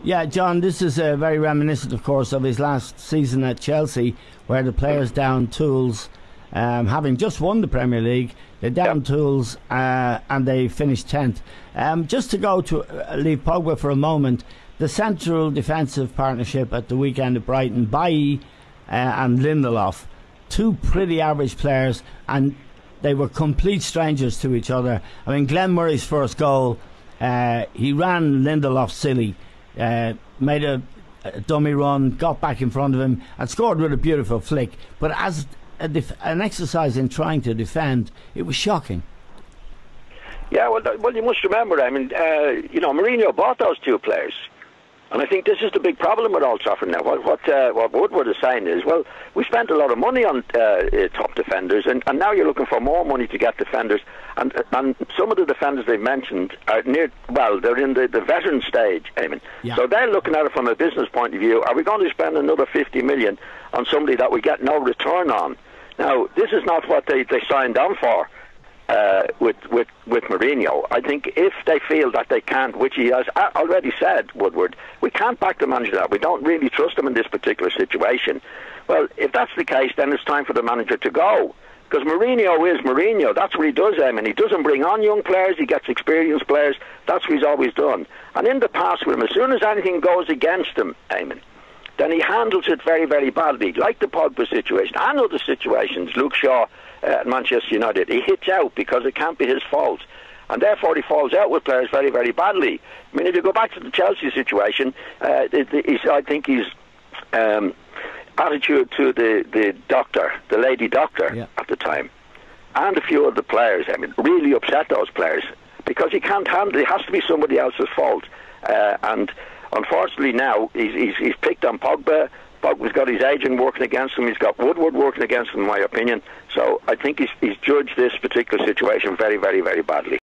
Yeah, John, this is very reminiscent, of course, of his last season at Chelsea, where the players down tools, having just won the Premier League, they down tools and they finished 10th. Just to go to leave Pogba for a moment, the central defensive partnership at the weekend at Brighton, Bailly and Lindelof, two pretty average players, and they were complete strangers to each other. I mean, Glenn Murray's first goal, he ran Lindelof silly, made a dummy run, got back in front of him and scored with a beautiful flick. But as an exercise in trying to defend, it was shocking. Yeah, well, you must remember, I mean, Mourinho bought those two players. And I think this is the big problem with Old Trafford now. What Woodward is saying is, well, we spent a lot of money on top defenders, and now you're looking for more money to get defenders. And some of the defenders they've mentioned are they're in the veteran stage, Eamon. Yeah. So they're looking at it from a business point of view. Are we going to spend another 50 million on somebody that we get no return on? Now, this is not what they signed on for. With Mourinho, I think if they feel that they can't, which he has already said, Woodward, we can't back the manager that. We don't really trust him in this particular situation. Well, if that's the case, then it's time for the manager to go. Because Mourinho is Mourinho. That's what he does, Eamon. He doesn't bring on young players. He gets experienced players. That's what he's always done. And in the past with him, as soon as anything goes against him, Eamon, then he handles it very, very badly, like the Pogba situation and other situations. Luke Shaw at Manchester United, he hits out because it can't be his fault, and therefore he falls out with players very, very badly. I mean, if you go back to the Chelsea situation, I think his attitude to the doctor, the lady doctor at the time, and a few of the players, I mean, really upset those players because he can't handle it. It has to be somebody else's fault, and unfortunately now he's picked on Pogba. Pogba's got his agent working against him. He's got Woodward working against him, in my opinion. So I think he's judged this particular situation very, very, very badly.